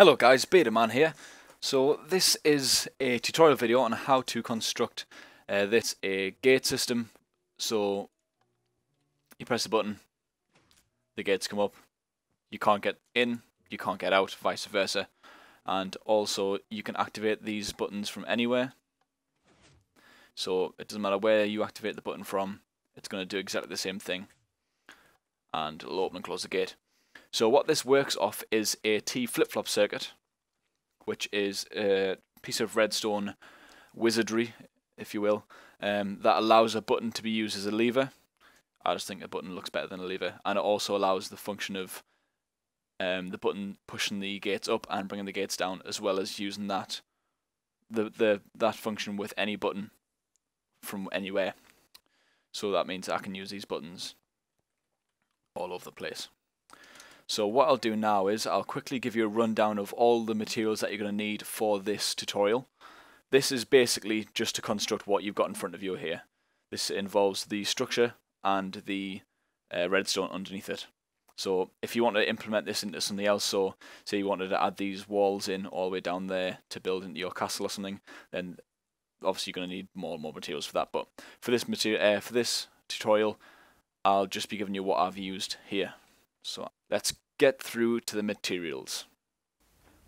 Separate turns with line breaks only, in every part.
Hello guys, Betaman here. So this is a tutorial video on how to construct this a gate system. So you press the button, the gates come up, you can't get in, you can't get out, vice versa. And also you can activate these buttons from anywhere. So it doesn't matter where you activate the button from, it's going to do exactly the same thing. And it'll open and close the gate. So what this works off is a T flip-flop circuit, which is a piece of redstone wizardry, if you will, that allows a button to be used as a lever. I just think a button looks better than a lever, and it also allows the function of the button pushing the gates up and bringing the gates down, as well as using that that function with any button from anywhere. So that means I can use these buttons all over the place. So what I'll do now is I'll quickly give you a rundown of all the materials that you're going to need for this tutorial. This is basically just to construct what you've got in front of you here. This involves the structure and the redstone underneath it. So if you want to implement this into something else, so say you wanted to add these walls in all the way down there to build into your castle or something, then obviously you're going to need more and more materials for that. But for this tutorial, I'll just be giving you what I've used here. So let's get through to the materials.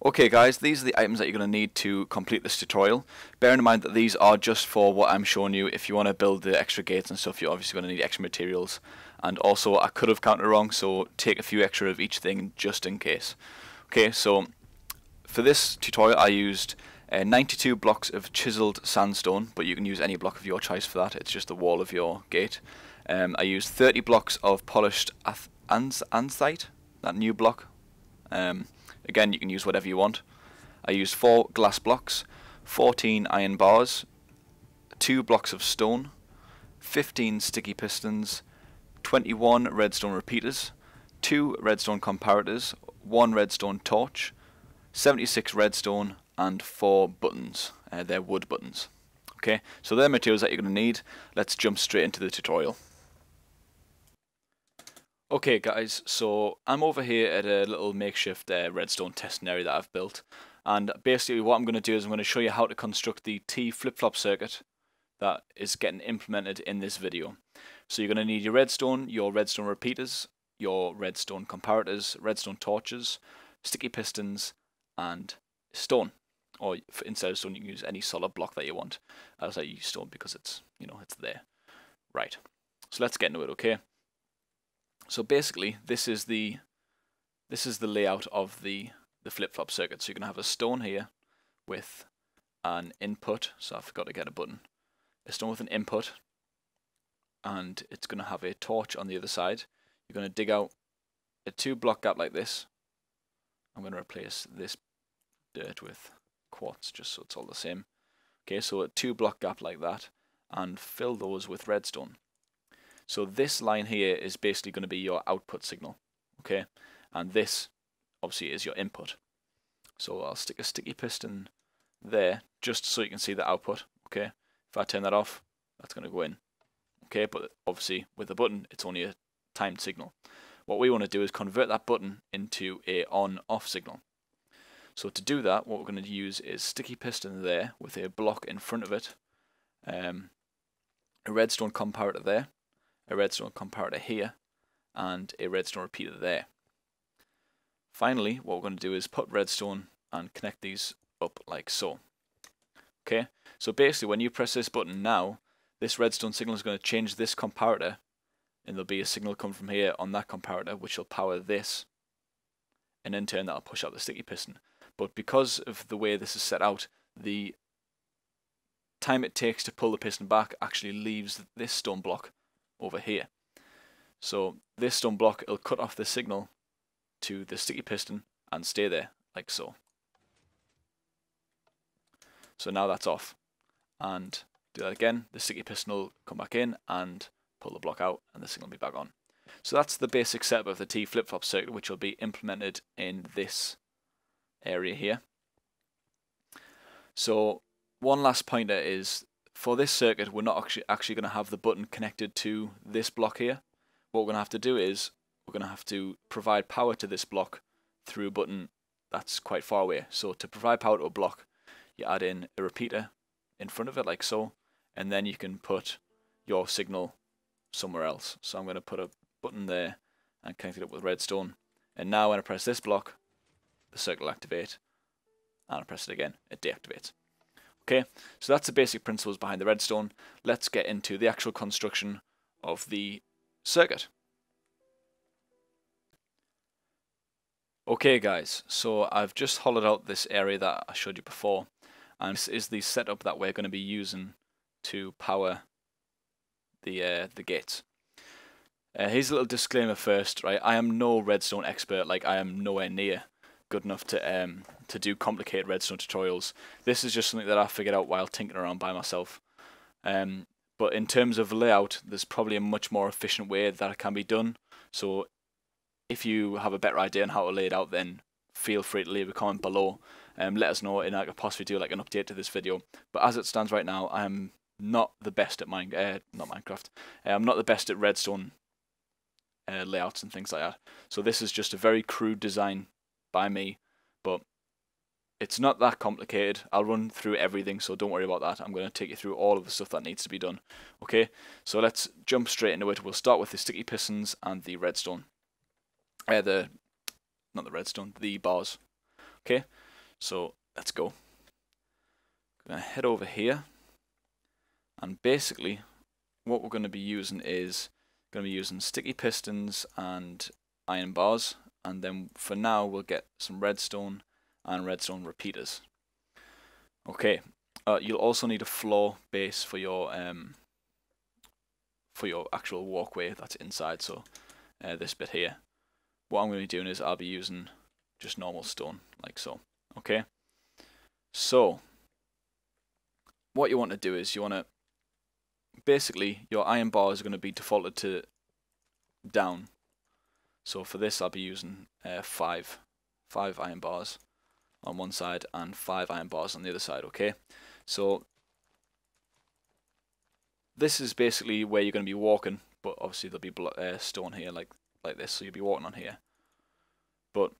Okay guys, these are the items that you're going to need to complete this tutorial. Bear in mind that these are just for what I'm showing you. If you want to build the extra gates and stuff, you're obviously going to need extra materials. And also I could have counted wrong, so take a few extra of each thing just in case. Okay, so for this tutorial I used 92 blocks of chiseled sandstone, but you can use any block of your choice for that. It's just the wall of your gate. I used 30 blocks of polished andesite, that new block. Again, you can use whatever you want. I used 4 glass blocks, 14 iron bars, 2 blocks of stone, 15 sticky pistons, 21 redstone repeaters, 2 redstone comparators, 1 redstone torch, 76 redstone, and 4 buttons. They're wood buttons. Okay, so they're materials that you're going to need. Let's jump straight into the tutorial. Okay guys, so I'm over here at a little makeshift redstone testing area that I've built, and basically what I'm going to do is I'm going to show you how to construct the T flip-flop circuit that is getting implemented in this video. So you're going to need your redstone repeaters, your redstone comparators, redstone torches, sticky pistons, and stone. Or instead of stone you can use any solid block that you want. As I use stone because it's, it's there. Right, so let's get into it, okay? So basically, this is the layout of the flip-flop circuit. So you're going to have a stone here with an input. So I forgot to get a button. A stone with an input, and it's going to have a torch on the other side. You're going to dig out a 2-block gap like this. I'm going to replace this dirt with quartz just so it's all the same. Okay, so a 2-block gap like that, and fill those with redstone. So this line here is basically going to be your output signal, okay? And this, obviously, is your input. So I'll stick a sticky piston there, just so you can see the output, okay? If I turn that off, that's going to go in, okay? But obviously, with the button, it's only a timed signal. What we want to do is convert that button into a on-off signal. So to do that, what we're going to use is sticky piston there with a block in front of it, a redstone comparator there, a redstone comparator here, and a redstone repeater there. Finally, what we're going to do is put redstone and connect these up like so. Okay, so basically when you press this button now, this redstone signal is going to change this comparator, and there'll be a signal come from here on that comparator which will power this, and in turn that'll push out the sticky piston. But because of the way this is set out, the time it takes to pull the piston back actually leaves this stone block over here. So this stone block will cut off the signal to the sticky piston and stay there like so. So now that's off, and do that again, the sticky piston will come back in and pull the block out and the signal will be back on. So that's the basic setup of the T flip-flop circuit, which will be implemented in this area here. So one last pointer is, for this circuit, we're not actually going to have the button connected to this block here. What we're going to have to do is we're going to have to provide power to this block through a button that's quite far away. So to provide power to a block, you add in a repeater in front of it like so, and then you can put your signal somewhere else. So I'm going to put a button there and connect it up with redstone, and now when I press this block, the circle will activate, and I press it again, it deactivates. Okay, so that's the basic principles behind the redstone. Let's get into the actual construction of the circuit. Okay guys, so I've just hollowed out this area that I showed you before, and this is the setup that we're going to be using to power the gates. Here's a little disclaimer first, right? I am no redstone expert, like I am nowhere near good enough to do complicated redstone tutorials. This is just something that I figured out while tinkering around by myself. But in terms of layout, there's probably a much more efficient way that it can be done. So if you have a better idea on how to lay it out, then feel free to leave a comment below and let us know, and I could possibly do like an update to this video. But as it stands right now, I am not the best at Minecraft. I'm not the best at redstone layouts and things like that. So this is just a very crude design by me, but it's not that complicated. I'll run through everything, so don't worry about that. I'm going to take you through all of the stuff that needs to be done. Okay, so let's jump straight into it. We'll start with the sticky pistons and the redstone. The bars. Okay, so let's go. I'm going to head over here, and basically what we're going to be using is sticky pistons and iron bars, and then for now we'll get some redstone and redstone repeaters. Okay, you'll also need a floor base for your actual walkway that's inside, so this bit here. What I'm going to be doing is I'll be using just normal stone, like so. Okay, so what you want to do is you want to basically, your iron bars are going to be defaulted to down. So for this I'll be using 5 iron bars on one side and 5 iron bars on the other side. Okay, so this is basically where you're going to be walking, but obviously there'll be stone here like this, so you'll be walking on here. But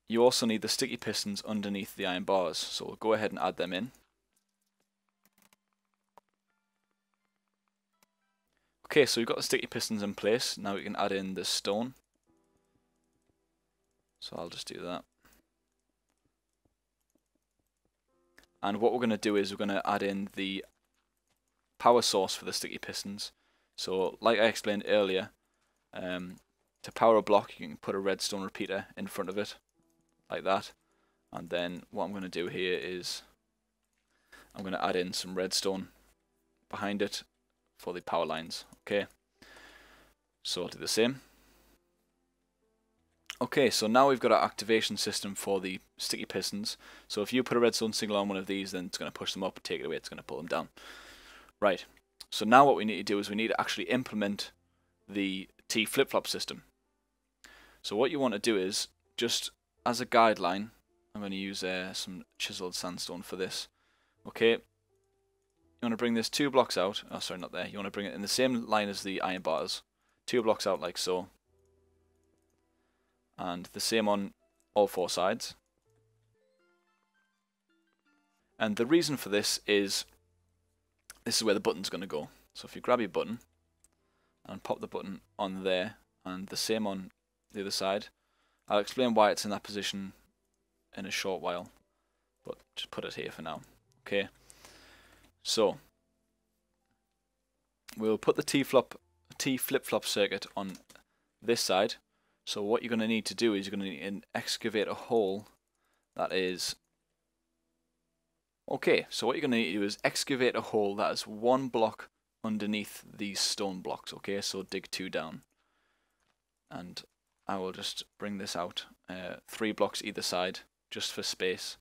you also need the sticky pistons underneath the iron bars, so we'll go ahead and add them in. Okay, so we've got the sticky pistons in place. Now we can add in the stone. So I'll just do that. And what we're going to do is we're going to add in the power source for the sticky pistons. So like I explained earlier, to power a block you can put a redstone repeater in front of it, like that. And then what I'm going to do here is I'm going to add in some redstone behind it for the power lines. Okay, so I'll do the same. Okay, so now we've got our activation system for the sticky pistons. So if you put a redstone signal on one of these, then it's going to push them up, take it away, it's going to pull them down. Right, so now what we need to do is we need to actually implement the T flip-flop system. So what you want to do is, just as a guideline, I'm going to use some chiseled sandstone for this. Okay, you want to bring this 2 blocks out. Oh, sorry, not there. You want to bring it in the same line as the iron bars. 2 blocks out like so. And the same on all 4 sides. And the reason for this is where the button's going to go. So if you grab your button and pop the button on there, and the same on the other side. I'll explain why it's in that position in a short while, but just put it here for now. Okay, so we'll put the T flip-flop circuit on this side. So what you're going to need to do is you're going to need to excavate a hole that is... Okay, so what you're going to need to do is excavate a hole that is 1 block underneath these stone blocks. Okay, so dig 2 down. And I will just bring this out 3 blocks either side, just for space.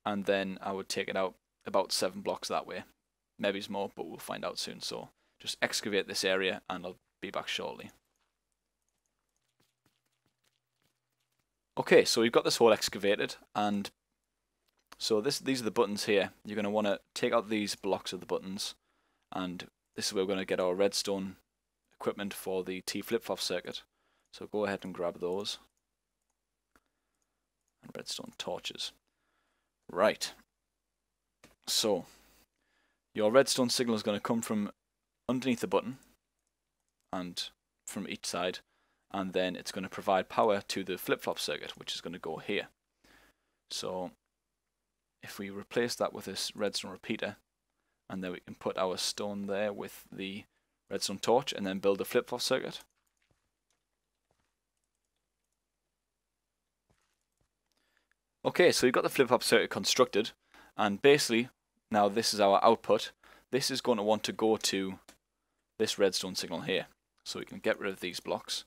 And then I would take it out about 7 blocks that way. Maybe it's more, but we'll find out soon. So just excavate this area and I'll be back shortly. Okay, so we've got this hole excavated, and so these are the buttons here. You're going to want to take out these blocks of the buttons, and this is where we're going to get our redstone equipment for the T flip-flop circuit. So go ahead and grab those. And redstone torches. Right. So your redstone signal is going to come from underneath the button and from each side, and then it's going to provide power to the flip-flop circuit, which is going to go here. So if we replace that with this redstone repeater, and then we can put our stone there with the redstone torch and then build a flip-flop circuit. Okay, so we've got the flip-flop circuit constructed, and basically now this is our output. This is going to want to go to this redstone signal here. So we can get rid of these blocks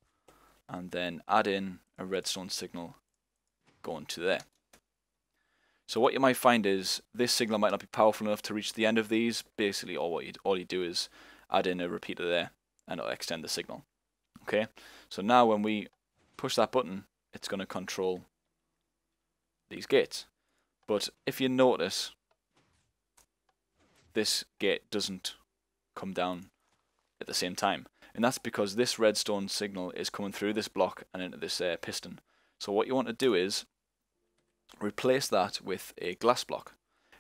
and then add in a redstone signal going to there. So what you might find is this signal might not be powerful enough to reach the end of these. Basically all you do is add in a repeater there and it'll extend the signal. Okay, so now when we push that button, it's going to control these gates. But if you notice, this gate doesn't come down at the same time. And that's because this redstone signal is coming through this block and into this piston. So what you want to do is replace that with a glass block.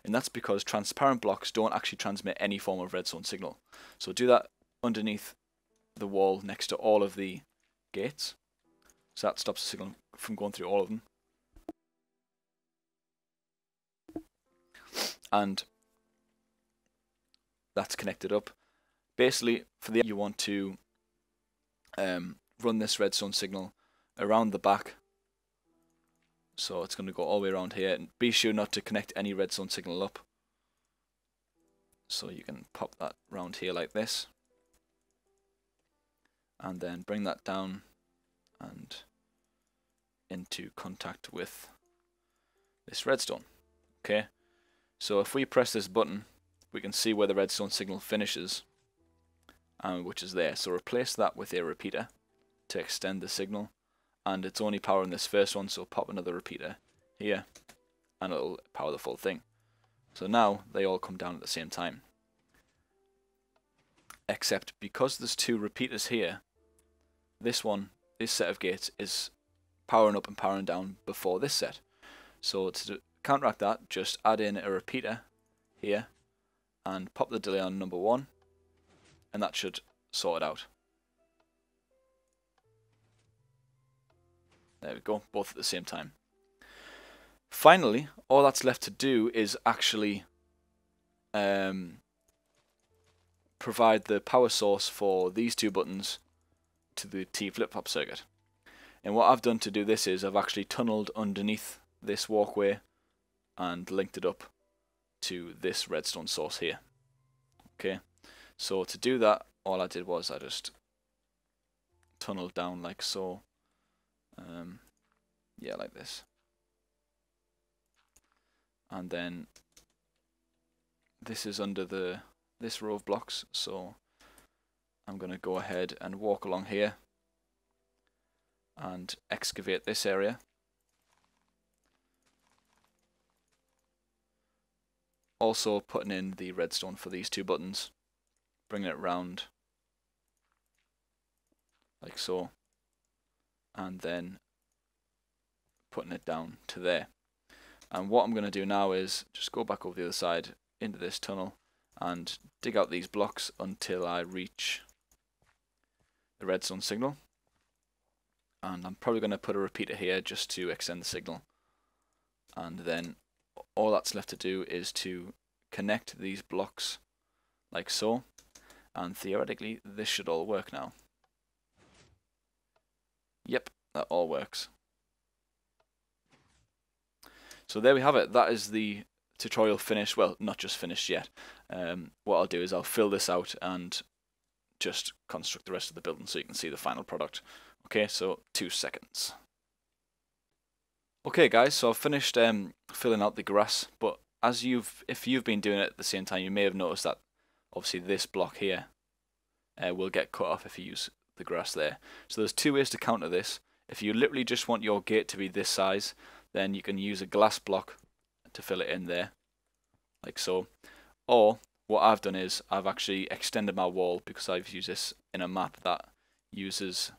And that's because transparent blocks don't actually transmit any form of redstone signal. So do that underneath the wall next to all of the gates. So that stops the signal from going through all of them. And that's connected up. Basically, for the you want to run this redstone signal around the back. So it's going to go all the way around here, and be sure not to connect any redstone signal up. So you can pop that round here like this, and then bring that down and into contact with this redstone. Okay, so if we press this button, we can see where the redstone signal finishes, which is there. So replace that with a repeater to extend the signal, and it's only powering this first one, so pop another repeater here and it'll power the full thing. So now they all come down at the same time, except because there's two repeaters here, this set of gates is powering up and powering down before this set. So to counteract that, just add in a repeater here and pop the delay on number 1, and that should sort it out. There we go, both at the same time. Finally, all that's left to do is actually provide the power source for these two buttons to the T flip-flop circuit. And what I've done to do this is I've actually tunneled underneath this walkway and linked it up to this redstone source here. Okay, so to do that, all I did was I just tunneled down like so. Yeah, like this. And then this is under this row of blocks, so I'm going to go ahead and walk along here and excavate this area. Also putting in the redstone for these two buttons, bringing it round like so, and then putting it down to there. And what I'm going to do now is just go back over the other side into this tunnel and dig out these blocks until I reach the redstone signal. And I'm probably going to put a repeater here just to extend the signal. And then all that's left to do is to connect these blocks like so. And theoretically this should all work now. Yep, that all works. So there we have it. That is the tutorial finished. Well, not just finished yet. What I'll do is I'll fill this out and just construct the rest of the building so you can see the final product. Okay, so 2 seconds. Okay guys, so I've finished filling out the grass, but if you've been doing it at the same time, you may have noticed that obviously this block here will get cut off if you use the grass there. So there's 2 ways to counter this. If you literally just want your gate to be this size, then you can use a glass block to fill it in there, like so. Or what I've done is I've actually extended my wall because I've used this in a map that uses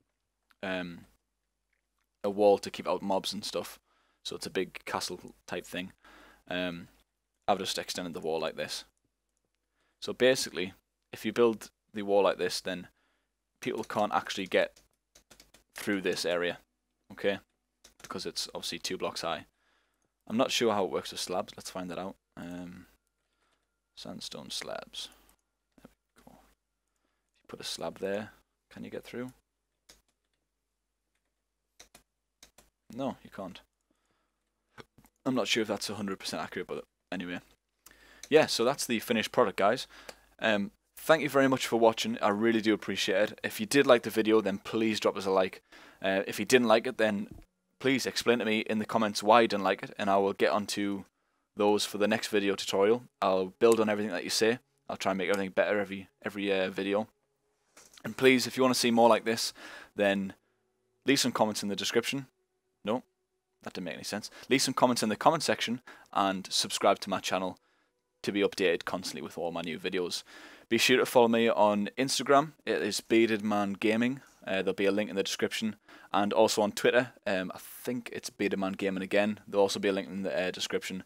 a wall to keep out mobs and stuff. So it's a big castle type thing. I've just extended the wall like this. So basically, if you build the wall like this, then people can't actually get through this area, okay? Because it's obviously 2 blocks high. I'm not sure how it works with slabs. Let's find that out. Sandstone slabs. There we go. If you put a slab there, can you get through? No, you can't. I'm not sure if that's 100% accurate, but anyway. Yeah, so that's the finished product, guys. Thank you very much for watching. I really do appreciate it. If you did like the video, then please drop us a like. If you didn't like it, then please explain to me in the comments why you didn't like it, and I will get onto those for the next video tutorial. I'll build on everything that you say. I'll try and make everything better every video. And please, if you want to see more like this, then leave some comments in the description. No, that didn't make any sense. Leave some comments in the comment section and subscribe to my channel to be updated constantly with all my new videos. Be sure to follow me on Instagram. It is Bearded Man Gaming. There'll be a link in the description, and also on Twitter. I think it's Bearded Man Gaming again. There'll also be a link in the description.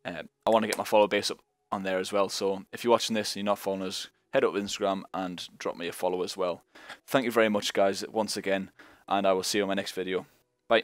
I want to get my follow base up on there as well. So if you're watching this and you're not following us, head up to Instagram and drop me a follow as well. Thank you very much, guys, once again, and I will see you in my next video. Bye.